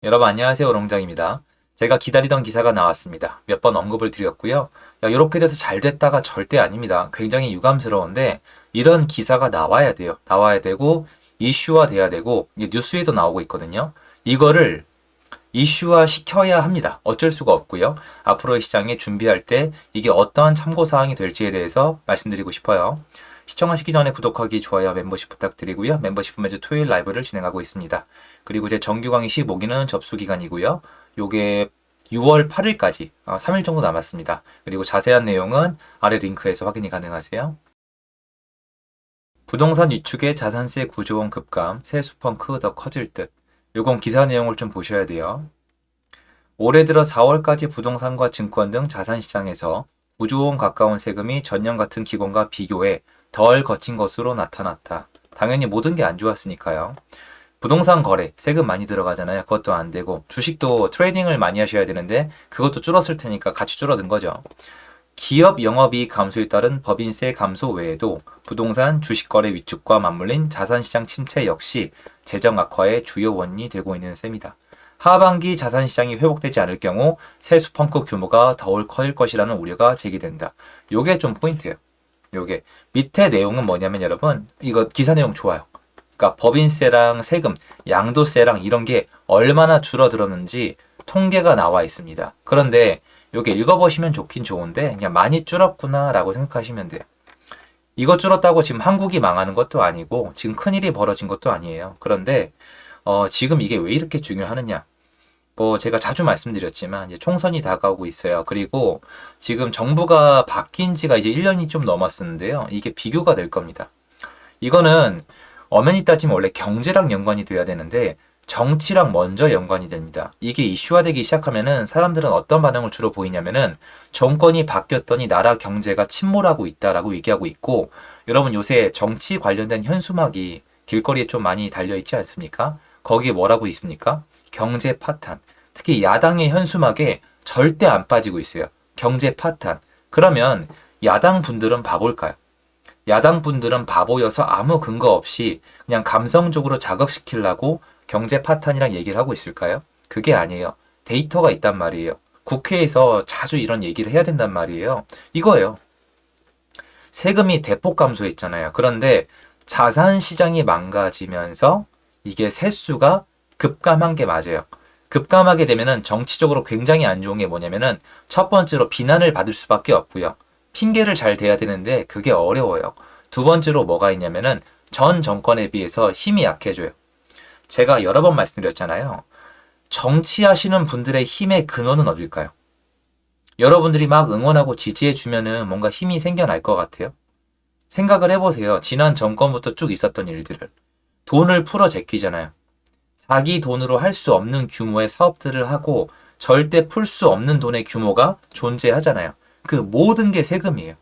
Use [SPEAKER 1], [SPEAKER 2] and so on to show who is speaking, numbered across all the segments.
[SPEAKER 1] 여러분 안녕하세요. 롱장입니다. 제가 기다리던 기사가 나왔습니다. 몇 번 언급을 드렸고요. 이렇게 돼서 잘 됐다가 절대 아닙니다. 굉장히 유감스러운데 이런 기사가 나와야 돼요. 나와야 되고 이슈화 돼야 되고 이게 뉴스에도 나오고 있거든요. 이거를 이슈화 시켜야 합니다. 어쩔 수가 없고요. 앞으로의 시장에 준비할 때 이게 어떠한 참고사항이 될지에 대해서 말씀드리고 싶어요. 시청하시기 전에 구독하기, 좋아요, 멤버십 부탁드리고요. 멤버십은 매주 토요일 라이브를 진행하고 있습니다. 그리고 이제 정규 강의 15기는 접수 기간이고요. 요게 6월 8일까지 3일 정도 남았습니다. 그리고 자세한 내용은 아래 링크에서 확인이 가능하세요. 부동산 위축의 자산세 구조원 급감, 세수 펑크 더 커질 듯. 요건 기사 내용을 좀 보셔야 돼요. 올해 들어 4월까지 부동산과 증권 등 자산시장에서 9조 원 가까운 세금이 전년 같은 기간과 비교해 덜 거친 것으로 나타났다. 당연히 모든 게 안 좋았으니까요. 부동산 거래, 세금 많이 들어가잖아요. 그것도 안 되고 주식도 트레이딩을 많이 하셔야 되는데 그것도 줄었을 테니까 같이 줄어든 거죠. 기업 영업이익 감소에 따른 법인세 감소 외에도 부동산 주식 거래 위축과 맞물린 자산시장 침체 역시 재정 악화의 주요 원인이 되고 있는 셈이다. 하반기 자산시장이 회복되지 않을 경우 세수 펑크 규모가 더 커질 것이라는 우려가 제기된다. 요게 좀 포인트예요. 요게 밑에 내용은 뭐냐면 여러분 이거 기사 내용 좋아요. 그러니까 법인세랑 세금, 양도세랑 이런 게 얼마나 줄어들었는지 통계가 나와 있습니다. 그런데 요게 읽어보시면 좋긴 좋은데 그냥 많이 줄었구나 라고 생각하시면 돼요. 이거 줄었다고 지금 한국이 망하는 것도 아니고 지금 큰일이 벌어진 것도 아니에요. 그런데 지금 이게 왜 이렇게 중요하느냐. 제가 자주 말씀드렸지만 이제 총선이 다가오고 있어요. 그리고 지금 정부가 바뀐 지가 이제 1년이 좀 넘었었는데요. 이게 비교가 될 겁니다. 이거는 엄연히 따지면 원래 경제랑 연관이 돼야 되는데 정치랑 먼저 연관이 됩니다. 이게 이슈화되기 시작하면은 사람들은 어떤 반응을 주로 보이냐면은 정권이 바뀌었더니 나라 경제가 침몰하고 있다라고 얘기하고 있고 여러분 요새 정치 관련된 현수막이 길거리에 좀 많이 달려 있지 않습니까? 거기에 뭐라고 있습니까? 경제 파탄. 특히 야당의 현수막에 절대 안 빠지고 있어요. 경제 파탄. 그러면 야당 분들은 바볼까요? 야당 분들은 바보여서 아무 근거 없이 그냥 감성적으로 자극시키려고 경제 파탄이랑 얘기를 하고 있을까요? 그게 아니에요. 데이터가 있단 말이에요. 국회에서 자주 이런 얘기를 해야 된단 말이에요. 이거예요. 세금이 대폭 감소했잖아요. 그런데 자산 시장이 망가지면서 이게 세수가 급감한 게 맞아요. 급감하게 되면은 정치적으로 굉장히 안 좋은 게 뭐냐면은 첫 번째로 비난을 받을 수밖에 없고요. 핑계를 잘 대야 되는데 그게 어려워요. 두 번째로 뭐가 있냐면은 전 정권에 비해서 힘이 약해져요. 제가 여러 번 말씀드렸잖아요. 정치하시는 분들의 힘의 근원은 어딜까요? 여러분들이 막 응원하고 지지해주면은 뭔가 힘이 생겨날 것 같아요. 생각을 해보세요. 지난 정권부터 쭉 있었던 일들을. 돈을 풀어 제끼잖아요. 자기 돈으로 할 수 없는 규모의 사업들을 하고 절대 풀 수 없는 돈의 규모가 존재하잖아요. 그 모든 게 세금이에요.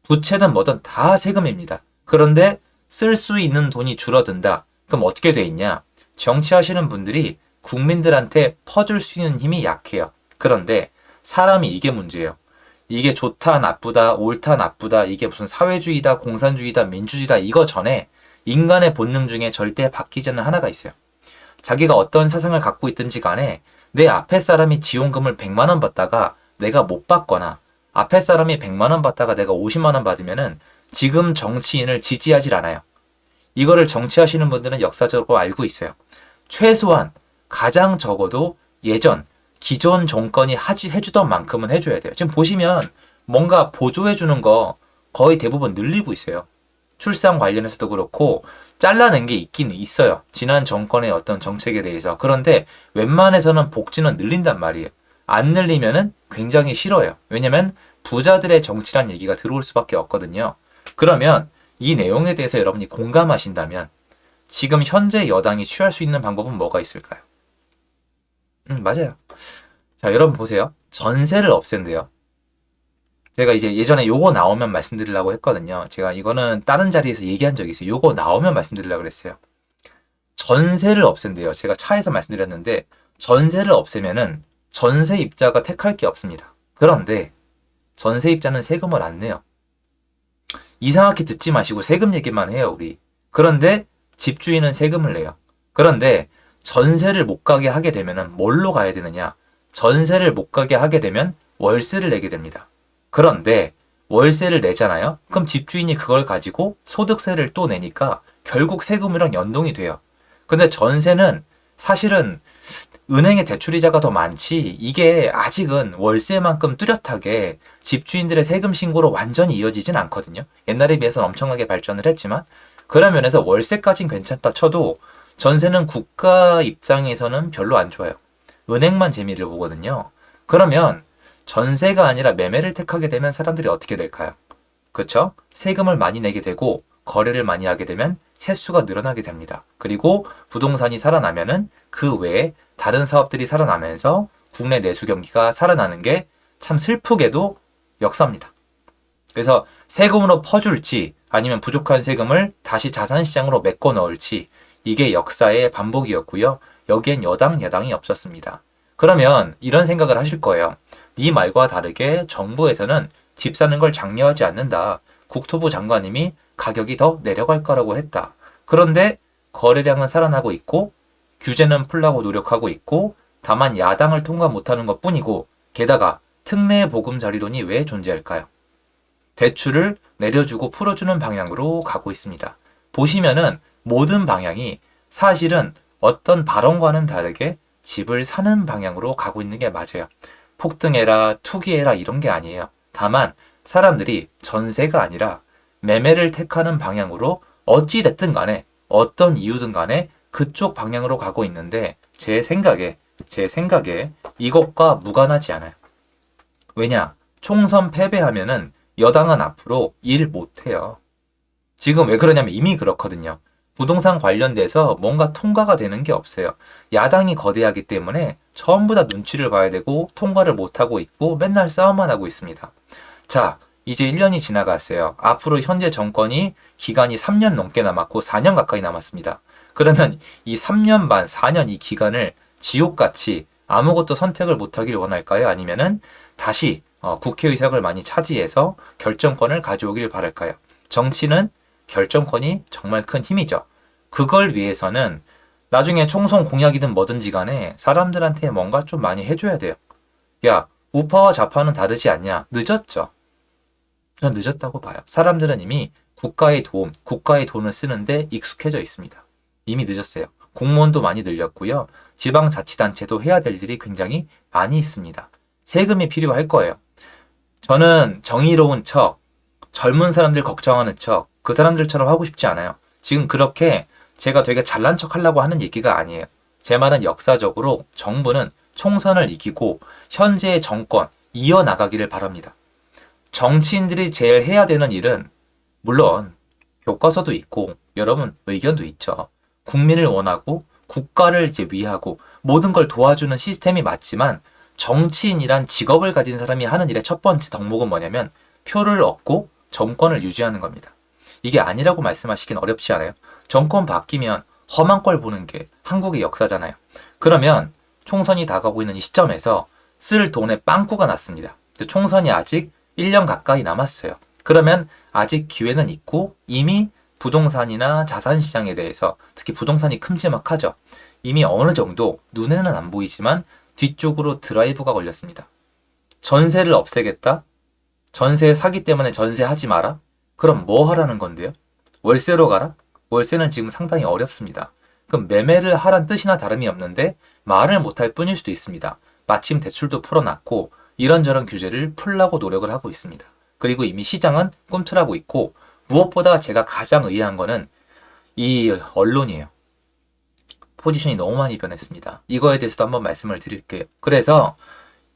[SPEAKER 1] 부채든 뭐든 다 세금입니다. 그런데 쓸 수 있는 돈이 줄어든다. 그럼 어떻게 돼 있냐? 정치하시는 분들이 국민들한테 퍼줄 수 있는 힘이 약해요. 그런데 사람이 이게 문제예요. 이게 좋다, 나쁘다, 옳다, 나쁘다, 이게 무슨 사회주의다, 공산주의다, 민주주의다, 이거 전에 인간의 본능 중에 절대 바뀌지 않는 하나가 있어요. 자기가 어떤 사상을 갖고 있든지 간에 내 앞에 사람이 지원금을 100만 원 받다가 내가 못 받거나 앞에 사람이 100만 원 받다가 내가 50만 원 받으면은 지금 정치인을 지지하질 않아요. 이거를 정치하시는 분들은 역사적으로 알고 있어요. 최소한 가장 적어도 예전 기존 정권이 해주던 만큼은 해줘야 돼요. 지금 보시면 뭔가 보조해주는 거 거의 대부분 늘리고 있어요. 출산 관련해서도 그렇고 잘라낸 게 있긴 있어요. 지난 정권의 어떤 정책에 대해서. 그런데 웬만해서는 복지는 늘린단 말이에요. 안 늘리면은 굉장히 싫어요. 왜냐면 부자들의 정치란 얘기가 들어올 수밖에 없거든요. 그러면 이 내용에 대해서 여러분이 공감하신다면 지금 현재 여당이 취할 수 있는 방법은 뭐가 있을까요? 맞아요. 자, 여러분 보세요. 전세를 없앤대요. 제가 이제 예전에 요거 나오면 말씀드리려고 했거든요. 제가 이거는 다른 자리에서 얘기한 적이 있어요. 요거 나오면 말씀드리려고 그랬어요. 전세를 없앤대요. 제가 차에서 말씀드렸는데 전세를 없애면은 전세입자가 택할 게 없습니다. 그런데 전세입자는 세금을 안 내요. 이상하게 듣지 마시고 세금 얘기만 해요, 우리. 그런데 집주인은 세금을 내요. 그런데 전세를 못 가게 하게 되면은 뭘로 가야 되느냐? 전세를 못 가게 하게 되면 월세를 내게 됩니다. 그런데 월세를 내잖아요? 그럼 집주인이 그걸 가지고 소득세를 또 내니까 결국 세금이랑 연동이 돼요. 근데 전세는 사실은 은행의 대출이자가 더 많지 이게 아직은 월세만큼 뚜렷하게 집주인들의 세금 신고로 완전히 이어지진 않거든요. 옛날에 비해서는 엄청나게 발전을 했지만 그런 면에서 월세까진 괜찮다 쳐도 전세는 국가 입장에서는 별로 안 좋아요. 은행만 재미를 보거든요. 그러면 전세가 아니라 매매를 택하게 되면 사람들이 어떻게 될까요? 그렇죠? 세금을 많이 내게 되고 거래를 많이 하게 되면 세수가 늘어나게 됩니다. 그리고 부동산이 살아나면은 그 외에 다른 사업들이 살아나면서 국내 내수 경기가 살아나는 게 참 슬프게도 역사입니다. 그래서 세금으로 퍼줄지 아니면 부족한 세금을 다시 자산시장으로 메꿔 넣을지 이게 역사의 반복이었고요. 여기엔 여당, 야당이 없었습니다. 그러면 이런 생각을 하실 거예요. 네 말과 다르게 정부에서는 집 사는 걸 장려하지 않는다. 국토부 장관님이 가격이 더 내려갈 거라고 했다. 그런데 거래량은 살아나고 있고 규제는 풀려고 노력하고 있고 다만 야당을 통과 못하는 것 뿐이고 게다가 특례 보금자리론이 왜 존재할까요? 대출을 내려주고 풀어주는 방향으로 가고 있습니다. 보시면은 모든 방향이 사실은 어떤 발언과는 다르게 집을 사는 방향으로 가고 있는 게 맞아요. 폭등해라, 투기해라 이런 게 아니에요. 다만 사람들이 전세가 아니라 매매를 택하는 방향으로 어찌 됐든 간에 어떤 이유든 간에 그쪽 방향으로 가고 있는데 제 생각에 이것과 무관하지 않아요. 왜냐? 총선 패배하면은 여당은 앞으로 일 못해요. 지금 왜 그러냐면 이미 그렇거든요. 부동산 관련돼서 뭔가 통과가 되는 게 없어요. 야당이 거대하기 때문에 전부 다 눈치를 봐야 되고 통과를 못하고 있고 맨날 싸움만 하고 있습니다. 자, 이제 1년이 지나갔어요. 앞으로 현재 정권이 기간이 3년 넘게 남았고 4년 가까이 남았습니다. 그러면 이 3년 반, 4년 이 기간을 지옥같이 아무것도 선택을 못하길 원할까요? 아니면은 다시 국회의석을 많이 차지해서 결정권을 가져오길 바랄까요? 정치는 결정권이 정말 큰 힘이죠. 그걸 위해서는 나중에 총선 공약이든 뭐든지 간에 사람들한테 뭔가 좀 많이 해줘야 돼요. 야, 우파와 좌파는 다르지 않냐? 늦었죠. 전 늦었다고 봐요. 사람들은 이미 국가의 도움, 국가의 돈을 쓰는데 익숙해져 있습니다. 이미 늦었어요. 공무원도 많이 늘렸고요. 지방자치단체도 해야 될 일이 굉장히 많이 있습니다. 세금이 필요할 거예요. 저는 정의로운 척, 젊은 사람들 걱정하는 척, 그 사람들처럼 하고 싶지 않아요. 지금 그렇게 제가 되게 잘난 척 하려고 하는 얘기가 아니에요. 제 말은 역사적으로 정부는 총선을 이기고 현재의 정권 이어나가기를 바랍니다. 정치인들이 제일 해야 되는 일은 물론 교과서도 있고 여러분 의견도 있죠. 국민을 원하고 국가를 이제 위하고 모든 걸 도와주는 시스템이 맞지만 정치인이란 직업을 가진 사람이 하는 일의 첫 번째 덕목은 뭐냐면 표를 얻고 정권을 유지하는 겁니다. 이게 아니라고 말씀하시긴 어렵지 않아요? 정권 바뀌면 험한 걸 보는 게 한국의 역사잖아요. 그러면 총선이 다가오고 있는 이 시점에서 쓸 돈에 빵꾸가 났습니다. 총선이 아직 1년 가까이 남았어요. 그러면 아직 기회는 있고 이미 부동산이나 자산시장에 대해서 특히 부동산이 큼지막하죠. 이미 어느 정도 눈에는 안 보이지만 뒤쪽으로 드라이브가 걸렸습니다. 전세를 없애겠다? 전세 사기 때문에 전세하지 마라? 그럼 뭐 하라는 건데요? 월세로 가라? 월세는 지금 상당히 어렵습니다. 그럼 매매를 하란 뜻이나 다름이 없는데 말을 못할 뿐일 수도 있습니다. 마침 대출도 풀어놨고 이런저런 규제를 풀려고 노력을 하고 있습니다. 그리고 이미 시장은 꿈틀하고 있고 무엇보다 제가 가장 의아한 거는 이 언론이에요. 포지션이 너무 많이 변했습니다. 이거에 대해서도 한번 말씀을 드릴게요. 그래서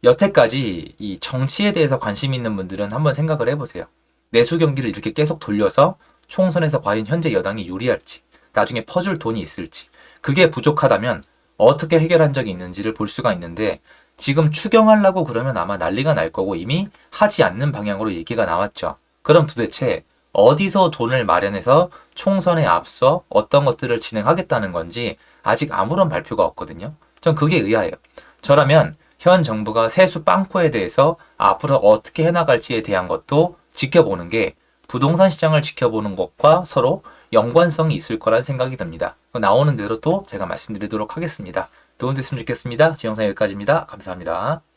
[SPEAKER 1] 여태까지 이 정치에 대해서 관심 있는 분들은 한번 생각을 해보세요. 내수 경기를 이렇게 계속 돌려서 총선에서 과연 현재 여당이 유리할지, 나중에 퍼줄 돈이 있을지, 그게 부족하다면 어떻게 해결한 적이 있는지를 볼 수가 있는데 지금 추경하려고 그러면 아마 난리가 날 거고 이미 하지 않는 방향으로 얘기가 나왔죠. 그럼 도대체 어디서 돈을 마련해서 총선에 앞서 어떤 것들을 진행하겠다는 건지 아직 아무런 발표가 없거든요. 전 그게 의아해요. 저라면 현 정부가 세수 빵꾸에 대해서 앞으로 어떻게 해나갈지에 대한 것도 지켜보는 게 부동산 시장을 지켜보는 것과 서로 연관성이 있을 거라는 생각이 듭니다. 나오는 대로 또 제가 말씀드리도록 하겠습니다. 도움됐으면 좋겠습니다. 제 영상 여기까지입니다. 감사합니다.